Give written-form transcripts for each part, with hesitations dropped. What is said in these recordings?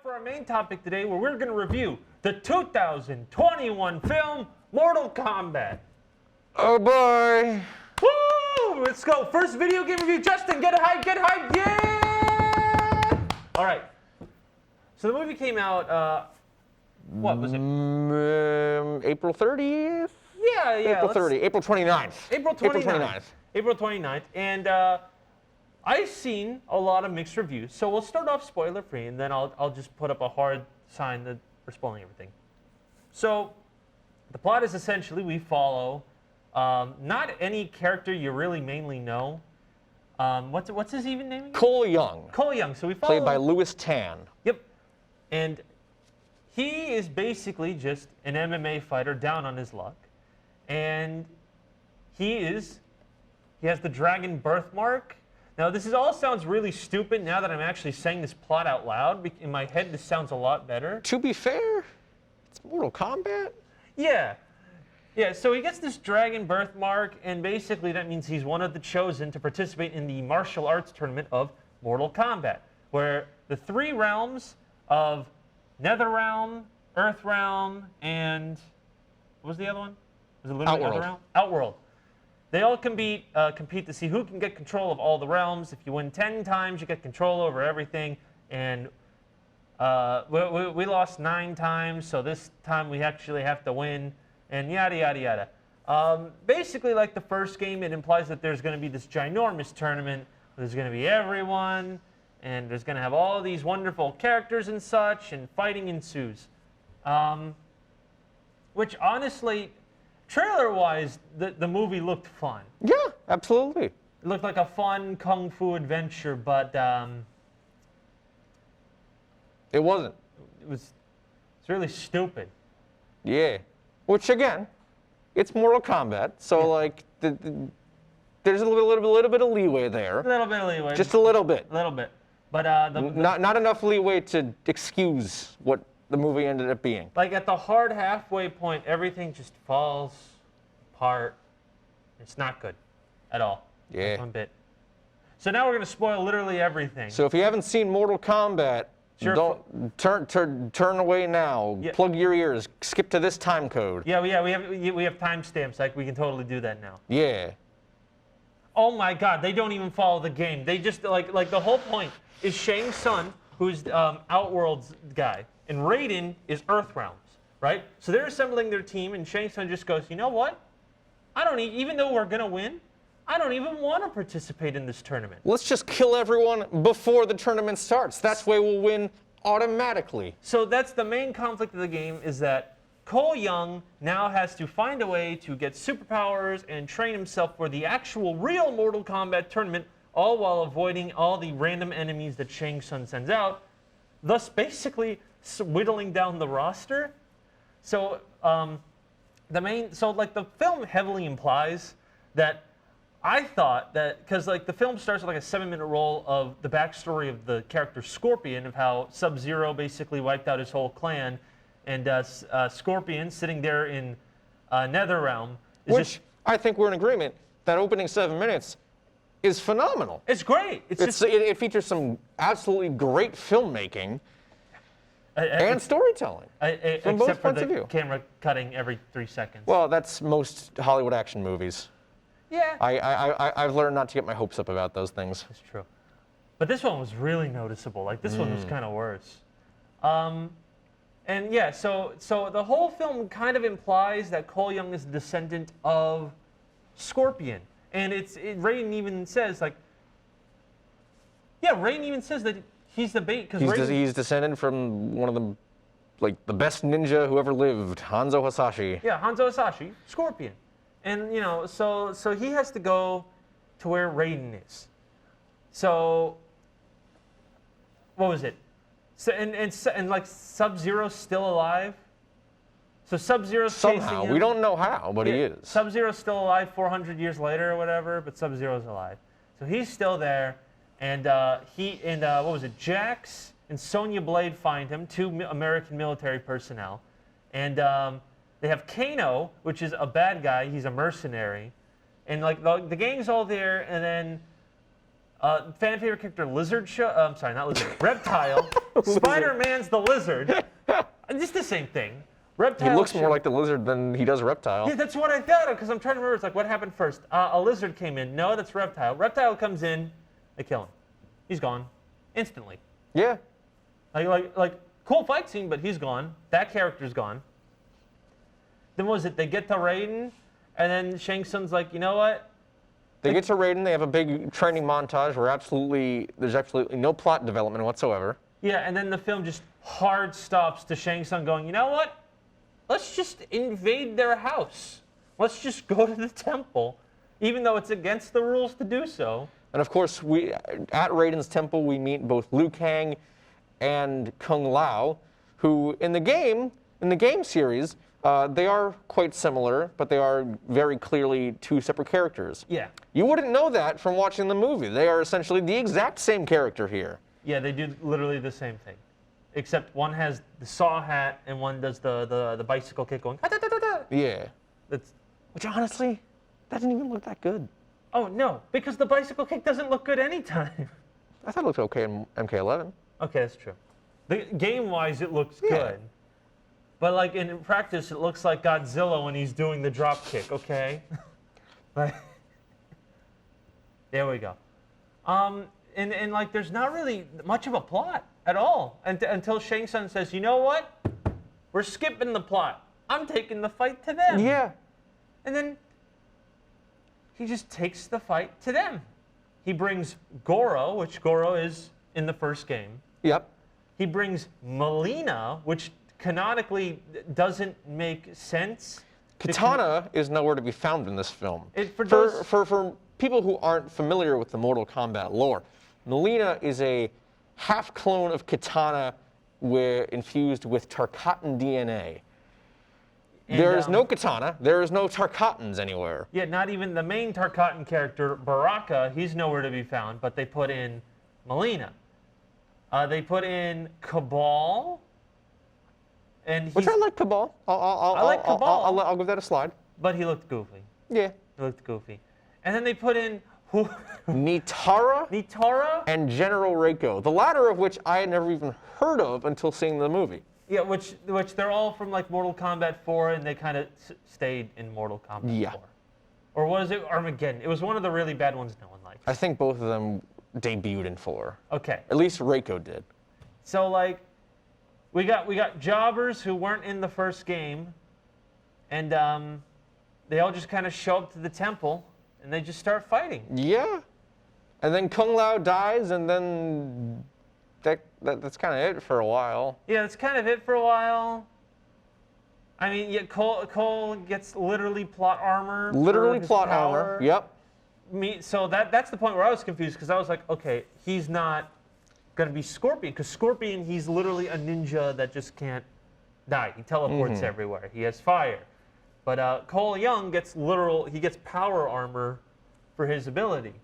for our main topic today, where we're going to review the 2021 film Mortal Kombat. Oh boy! Woo! Let's go. First video game review. Justin, get hyped, get hyped. Yeah! All right. So the movie came out, what was it? April 30th? Yeah. April 30th. April 29th. April 29th. April 29th. And I've seen a lot of mixed reviews, so we'll start off spoiler-free, and then I'll just put up a hard sign that we're spoiling everything. So the plot is essentially we follow not any character you really mainly know. What's his even name again? Cole Young. Cole Young. So we follow Played by Louis Tan. Yep. And he is basically just an MMA fighter down on his luck. And he has the dragon birthmark. Now, this all sounds really stupid now that I'm actually saying this plot out loud. In my head, this sounds a lot better. To be fair, it's Mortal Kombat. Yeah. Yeah, so he gets this dragon birthmark, and basically that means he's one of the chosen to participate in the martial arts tournament of Mortal Kombat, where the three realms of Nether Realm, Earth Realm, and what was the other one? Was it literally Outworld. Other Realm? Outworld. They all compete to see who can get control of all the realms. If you win 10 times, you get control over everything. And we lost 9 times, so this time we actually have to win, and yada, yada, yada. Basically, like the first game, it implies that there's going to be this ginormous tournament. There's going to be everyone, and there's going to have all these wonderful characters and such, and fighting ensues. Which, honestly, trailer-wise, the movie looked fun. Yeah, absolutely. It looked like a fun kung fu adventure, but It wasn't. it's really stupid. Yeah. Which, again, it's Mortal Kombat, so, like, there's a little bit of leeway there. A little bit of leeway. Just a little bit. A little bit. But Not enough leeway to excuse what the movie ended up being. like at the hard halfway point, everything just falls apart. It's not good at all. Yeah. Not one bit. So now we're going to spoil literally everything. So if you haven't seen Mortal Kombat, Sure. don't turn away now. Yeah. Plug your ears. Skip to this time code. Yeah, we have timestamps. Like we can totally do that now. Yeah. Oh my God, they don't even follow the game. They just like the whole point is Shang Tsung, who's Outworld's guy, and Raiden is Earthrealms, right? So they're assembling their team, and Shang Tsung just goes, you know what? I don't even though we're gonna win, I don't even want to participate in this tournament. Let's just kill everyone before the tournament starts. That's way we'll win automatically. So that's the main conflict of the game, is that Cole Young now has to find a way to get superpowers and train himself for the actual real Mortal Kombat tournament, all while avoiding all the random enemies that Shang Tsung sends out, thus basically whittling down the roster. So the film heavily implies that I thought that, because like the film starts with like a 7-minute roll of the backstory of the character Scorpion, of how Sub-Zero basically wiped out his whole clan, and Scorpion sitting there in NetherRealm. Which I think we're in agreement. That opening 7 minutes is phenomenal. It's great. It features some absolutely great filmmaking and storytelling from both points of view. Camera cutting every 3 seconds. Well, that's most Hollywood action movies. Yeah. I've learned not to get my hopes up about those things. That's true. But this one was really noticeable. Like, this one was kind of worse. And yeah, so the whole film kind of implies that Cole Young is a descendant of Scorpion. And Raiden even says, like, yeah, Raiden even says that he's the bait, because He's descended from one of the best ninja who ever lived, Hanzo Hasashi. Yeah, Hanzo Hasashi, Scorpion. And, you know, so he has to go to where Raiden is. So, what was it? So, and like Sub-Zero's still alive? So Sub-Zero's chasing Somehow, him. We don't know how, but he is. Sub-Zero's still alive 400 years later or whatever, but Sub-Zero's alive. So he's still there, and what was it? Jax and Sonya Blade find him, 2 American military personnel, and they have Kano, which is a bad guy. He's a mercenary, and like the gang's all there, and then Fan favorite character, Lizard Show. I'm sorry, not Lizard. Reptile. Spider-Man's the Lizard. It's the same thing. Reptile. He looks more like the lizard than he does Reptile. Yeah, that's what I thought of, because I'm trying to remember. It's like, what happened first? A lizard came in. No, that's Reptile. Reptile comes in. They kill him. He's gone. Instantly. Yeah. Like cool fight scene, but he's gone. That character's gone. Then what was it? They get to Raiden, and then Shang Tsung's like, you know what? They get to Raiden. They have a big training montage where there's absolutely no plot development whatsoever. Yeah, and then the film just hard stops to Shang Tsung going, you know what? Let's just invade their house. Let's just go to the temple, even though it's against the rules to do so. And of course, at Raiden's temple, we meet both Liu Kang and Kung Lao, who in the game series, they are quite similar, but they are very clearly two separate characters. Yeah. You wouldn't know that from watching the movie. They are essentially the exact same character here. Yeah, they do literally the same thing, except one has the saw hat and one does the bicycle kick going. Yeah. That's. Which honestly, that didn't even look that good. Oh no, because the bicycle kick doesn't look good anytime. I thought it looked okay in MK11. Okay, that's true. Game-wise, it looks Yeah. good. But like in practice, it looks like Godzilla when he's doing the drop kick. Okay. There we go. And like there's not really much of a plot at all until Shang Tsung says, you know what? We're skipping the plot. I'm taking the fight to them. Yeah. And then he just takes the fight to them. He brings Goro, which Goro is in the first game. Yep. He brings Melina, which canonically doesn't make sense. Katana is nowhere to be found in this film. For people who aren't familiar with the Mortal Kombat lore, Melina is a half clone of Katana infused with Tarkatan DNA. And, there is no Katana. There is no Tarkatans anywhere. Yeah, not even the main Tarkatan character, Baraka, he's nowhere to be found, but they put in Melina. They put in Cabal. Which I like Cabal. I like Cabal. I'll give that a slide. But he looked goofy. Yeah. He looked goofy. And then they put in who? Nitara Nitara? and General Reiko, the latter of which I had never even heard of until seeing the movie. Yeah, which they're all from like Mortal Kombat 4, and they kind of stayed in Mortal Kombat 4. Or was it Armageddon? It was one of the really bad ones no one liked. I think both of them debuted in 4. Okay. At least Reiko did. So like, we got jobbers who weren't in the first game, and they all just kind of show up to the temple, and they just start fighting. Yeah. And then Kung Lao dies, and then that's kind of it for a while. Yeah, that's kind of it for a while. I mean, yeah, Cole gets literally plot armor. Literally plot power. armor. Yep. So that's the point where I was confused, because I was like, okay, he's not gonna be Scorpion, because Scorpion, he's literally a ninja that just can't die. He teleports everywhere. He has fire. But Cole Young gets power armor for his ability.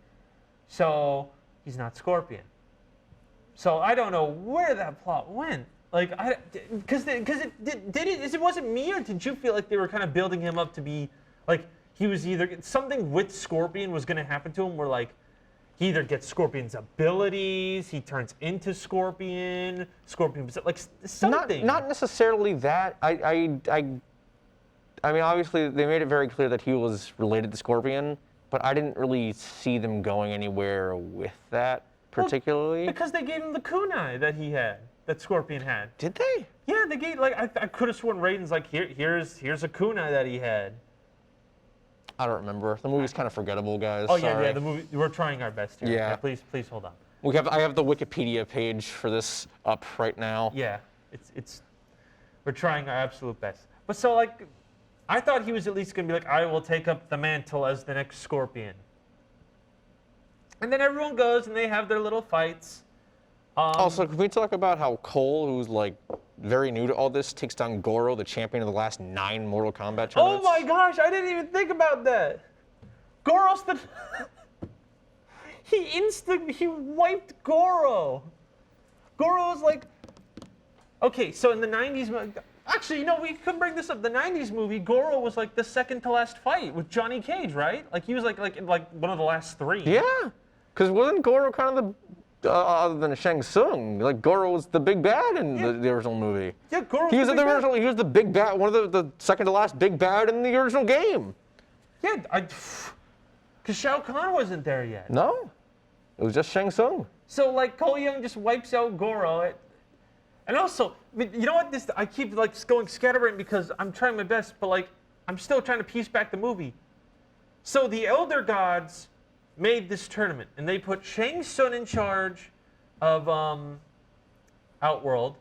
So he's not Scorpion. So I don't know where that plot went. Like, it wasn't me, or did you feel like they were kind of building him up to be, like, he was either, something with Scorpion was going to happen to him where, like, he either gets Scorpion's abilities, he turns into Scorpion, like, something. Not necessarily that. I mean, obviously, they made it very clear that he was related to Scorpion, but I didn't really see them going anywhere with that particularly. Well, because they gave him the kunai that Scorpion had. Did they? Yeah, they gave, like, I could have sworn Raiden's like, here's a kunai that he had. I don't remember. The movie's kind of forgettable, guys. Oh, Sorry. yeah, the movie, we're trying our best here. Yeah. Okay, please hold on. I have the Wikipedia page for this up right now. Yeah, we're trying our absolute best. But so, like, I thought he was at least going to be like, I will take up the mantle as the next Scorpion. And then everyone goes and they have their little fights. Also, can we talk about how Cole, who's like very new to all this, takes down Goro, the champion of the last 9 Mortal Kombat tournaments? Oh my gosh, I didn't even think about that. Goro's the... he wiped Goro. Goro's like... Okay, so in the 90s... Actually, you know, we could bring this up. The 90s movie, Goro was like the second to last fight with Johnny Cage, right? Like he was like one of the last 3. Yeah. Because wasn't Goro kind of the, other than Shang Tsung, like Goro was the big bad in the original movie. Yeah, Goro. He was the original. He was the big bad, one of the second to last big bad in the original game. Yeah, because Shao Kahn wasn't there yet. No, it was just Shang Tsung. So like Cole Young just wipes out Goro, and also, you know what? I keep like going scatterbrained because I'm trying my best, but like I'm still trying to piece back the movie. So the Elder Gods made this tournament, and they put Shang Tsung in charge of Outworld.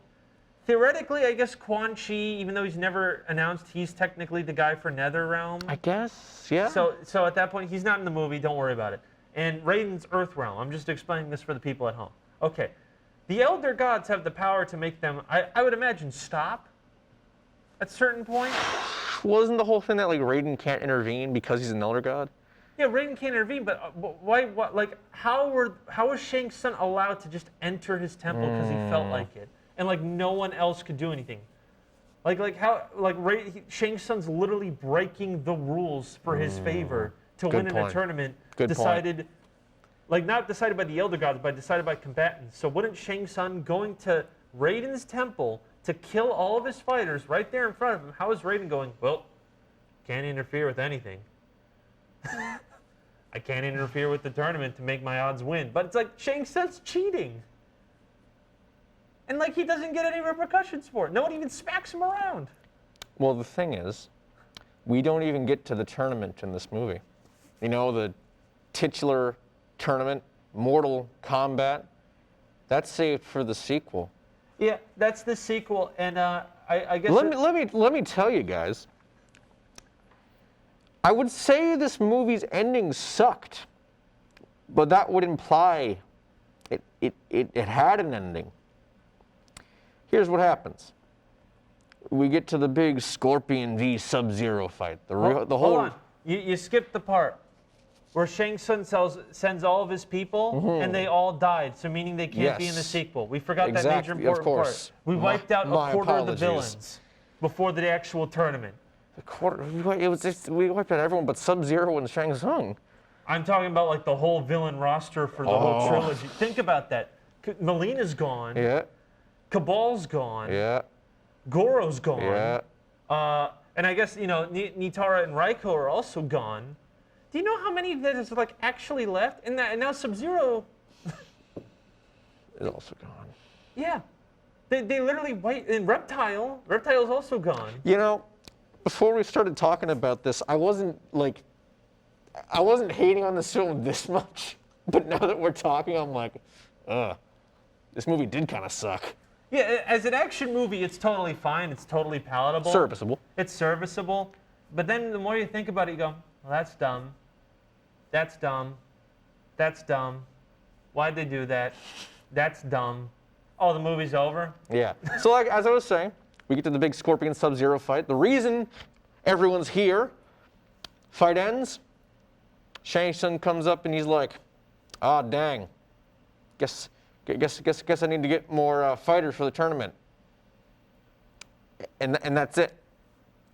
Theoretically, I guess Quan Chi, even though he's never announced, he's technically the guy for NetherRealm. I guess, yeah. So at that point, he's not in the movie. Don't worry about it. And Raiden's Earthrealm. I'm just explaining this for the people at home. Okay. The Elder Gods have the power to make them, I would imagine, stop at certain points. Wasn't the whole thing that like Raiden can't intervene because he's an Elder God? Yeah, Raiden can't intervene, but why? What? Like, how was Shang Tsung allowed to just enter his temple because he felt like it, and like no one else could do anything? Like how? Like Shang Tsung's literally breaking the rules for his favor to win in a tournament. Decided, like not decided by the Elder Gods, but decided by combatants. So wouldn't Shang Tsung going to Raiden's temple to kill all of his fighters right there in front of him? How is Raiden going? Well, can't interfere with anything. I can't interfere with the tournament to make my odds win. But it's like Shang Tsung's cheating. And like he doesn't get any repercussions for it. No one even smacks him around. Well, the thing is, we don't even get to the tournament in this movie. You know, the titular tournament, Mortal Kombat, that's saved for the sequel. Yeah, that's the sequel, and I guess. Let me tell you guys. I would say this movie's ending sucked, but that would imply it had an ending. Here's what happens. We get to the big Scorpion v Sub-Zero fight. Hold on. You skipped the part where Shang Tsung sends all of his people, and they all died, so meaning they can't be in the sequel. We forgot that major important part. We wiped out a quarter of the villains before the actual tournament. We wiped out everyone but Sub-Zero and Shang Tsung. I'm talking about like the whole villain roster for the whole trilogy. Think about that. Melina's gone. Yeah. Cabal's gone. Yeah. Goro's gone. Yeah. And I guess, you know, Nitara and Raiko are also gone. Do you know how many there's like actually left? And now Sub-Zero is also gone. Yeah. They literally wait. And Reptile's also gone. You know, before we started talking about this, I wasn't hating on this film this much. But now that we're talking, I'm like, this movie did kind of suck. Yeah, as an action movie, it's totally fine. It's totally palatable. Serviceable. It's serviceable. But then the more you think about it, you go, well, that's dumb. That's dumb. That's dumb. Why'd they do that? That's dumb. Oh, the movie's over? Yeah. So like as I was saying, we get to the big Scorpion Sub-Zero fight. The reason everyone's here, fight ends, Shang Tsung comes up and he's like, dang. Guess I need to get more fighters for the tournament. And that's it.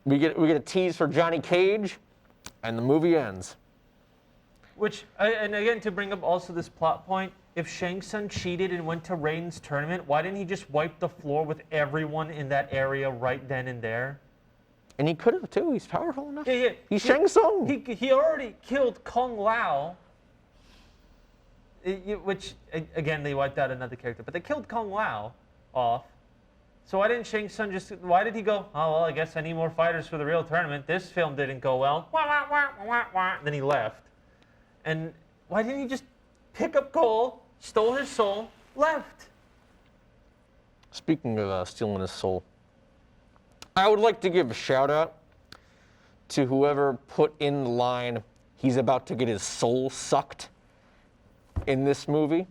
We get a tease for Johnny Cage, and the movie ends. Which, and again, to bring up also this plot point, if Shang Tsung cheated and went to Raiden's tournament, why didn't he just wipe the floor with everyone in that area right then and there? And he could have too. He's powerful enough. Yeah. He's Shang Tsung. He already killed Kung Lao. Which, again, they wiped out another character. But they killed Kung Lao off. So why didn't Shang Tsung why did he go, oh, well, I guess I need more fighters for the real tournament. This film didn't go well. And then he left. And why didn't he just pick up Cole, stole his soul, left? Speaking of stealing his soul, I would like to give a shout out to whoever put in the line, he's about to get his soul sucked in this movie.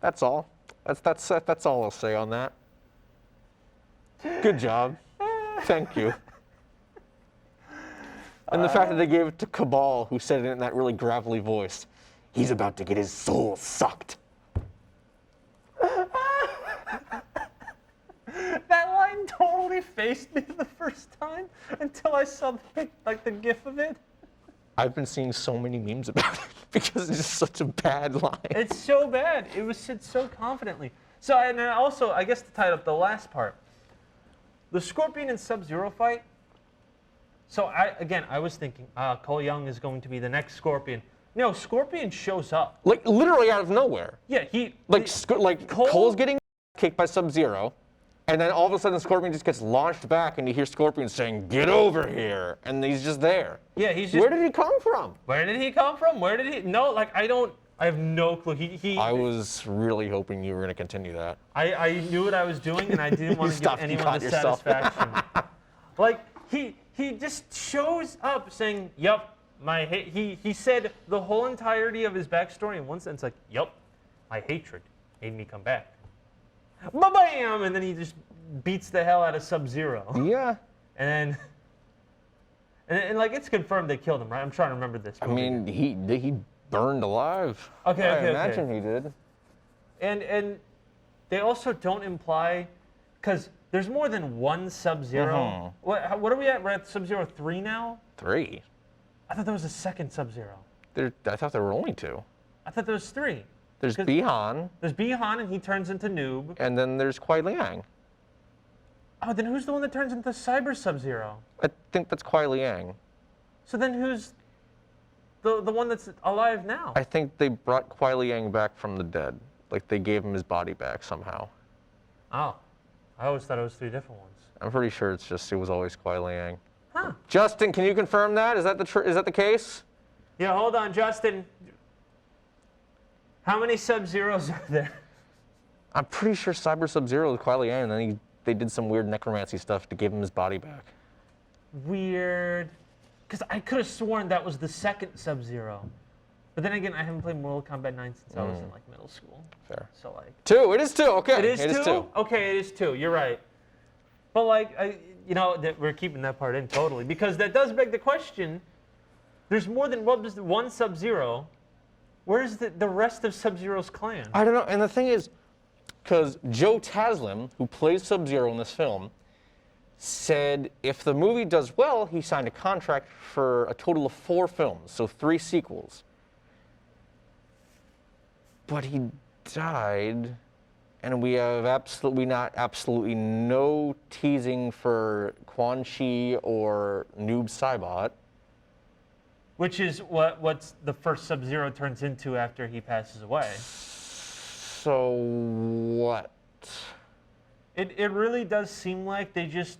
That's all. That's all I'll say on that. Good job. Thank you. And the fact that they gave it to Cabal, who said it in that really gravelly voice. He's about to get his soul sucked. That line totally faced me the first time until I saw the GIF of it. I've been seeing so many memes about it because it's just such a bad line. It's so bad. It was said so confidently. So, and then also, I guess to tie up the last part, the Scorpion and Sub-Zero fight. So I was thinking, Cole Young is going to be the next Scorpion. No, Scorpion shows up. Like literally out of nowhere. Yeah, Cole's getting kicked by Sub-Zero, and then all of a sudden Scorpion just gets launched back, and you hear Scorpion saying, "Get over here," and he's just there. Yeah, he's just. Where did he come from? Where did he come from? Where did he? No, like I have no clue. I was really hoping you were going to continue that. I knew what I was doing, and I didn't want to give anyone the satisfaction. Like he just shows up saying, "Yup, he said the whole entirety of his backstory in one sentence, like, "Yup, my hatred made me come back." Ba-bam! And then he just beats the hell out of Sub-Zero. Yeah. And like it's confirmed they killed him, right? I'm trying to remember this. I mean, he burned alive. Okay, I imagine he did. And they also don't imply, because there's more than one Sub-Zero. What are we at? We're at Sub-Zero 3 now? 3. I thought there was a second Sub-Zero. I thought there were only 2. I thought there was 3. There's Bi-Han. There's Bi-Han, and he turns into Noob. And then there's Kuai Liang. Oh, then who's the one that turns into Cyber Sub-Zero? I think that's Kuai Liang. So then who's the one that's alive now? I think they brought Kuai Liang back from the dead. Like they gave him his body back somehow. Oh, I always thought it was 3 different ones. I'm pretty sure it was always Kuai Liang. Huh. Justin, can you confirm that? Is that the case? Yeah, hold on, Justin. How many Sub-Zeros are there? I'm pretty sure Cyber Sub-Zero is Kuai Liang, and then they did some weird necromancy stuff to give him his body back. Weird. Because I could have sworn that was the second Sub-Zero. But then again, I haven't played Mortal Kombat 9 since I was in like middle school. Fair. So like 2. It is 2. Okay. It is 2? 2. Okay, it is 2. You're right. But like, we're keeping that part in totally because that does beg the question. There's more than one Sub-Zero. Where's the rest of Sub-Zero's clan? I don't know. And the thing is, because Joe Taslim, who plays Sub-Zero in this film, said if the movie does well, he signed a contract for a total of 4 films, so 3 sequels. But he died, and we have absolutely no teasing for Quan Chi or Noob Saibot. Which is what's the first Sub-Zero turns into after he passes away. So what? It really does seem like they just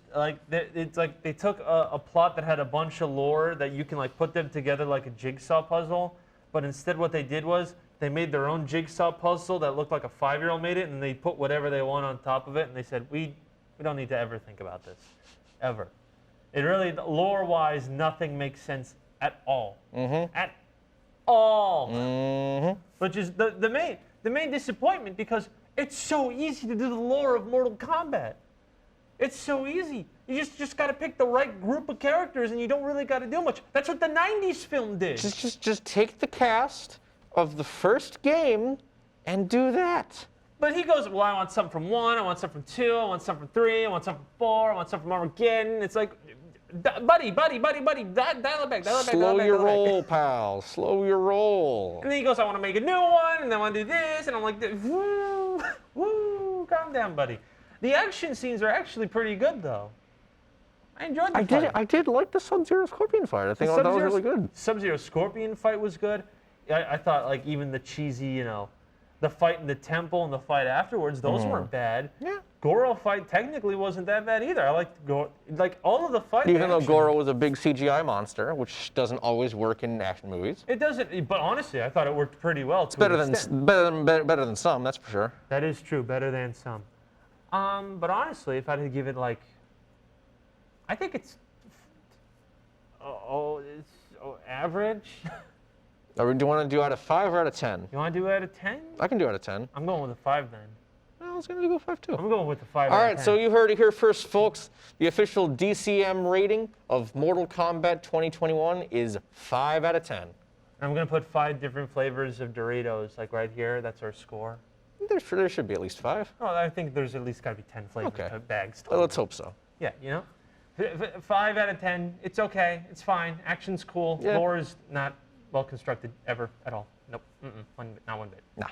it's like they took a plot that had a bunch of lore that you can like put them together like a jigsaw puzzle, but instead what they did was they made their own jigsaw puzzle that looked like a 5-year-old made it, and they put whatever they want on top of it, and they said we don't need to ever think about this, ever. It really lore-wise nothing makes sense at all. At all. Which is the main disappointment because it's so easy to do the lore of Mortal Kombat. It's so easy. You just got to pick the right group of characters and you don't really got to do much. That's what the 90s film did. Just take the cast of the first game and do that. But he goes, well, I want something from 1, I want something from 2, I want something from 3, I want something from 4, I want something from Armageddon. It's like, buddy, dial it back. Slow your roll, pal. Slow your roll. And then he goes, I want to make a new one, and I want to do this, and I'm like, woo, calm down, buddy. The action scenes are actually pretty good, though. I enjoyed the fight. I did like the Sub-Zero Scorpion fight. I think that was really good. Sub-Zero Scorpion fight was good. I thought, like, even the cheesy, the fight in the temple and the fight afterwards, those weren't bad. Yeah. Goro fight technically wasn't that bad either. I liked Goro. Like, all of the fight Even though Goro was a big CGI monster, which doesn't always work in action movies. It doesn't, but honestly, I thought it worked pretty well. It's better than some, that's for sure. That is true, better than some. But honestly, if I had to give it, like, I think it's average. Do you want to do out of 5 or out of 10? You want to do out of 10? I can do out of 10. I'm going with a 5 then. I was going to go 5 too. I'm going with the 5 All out of right, 10. so you heard it here first, folks. The official DCM rating of Mortal Kombat 2021 is 5 out of 10. I'm going to put 5 different flavors of Doritos, like right here. That's our score. There should be at least 5. Oh, I think there's at least got to be 10 flavors of bags. Well, let's hope so. Yeah, 5 out of 10. It's okay. It's fine. Action's cool. Yeah. Lore is not well constructed ever at all. Nope. Not one bit. Nah.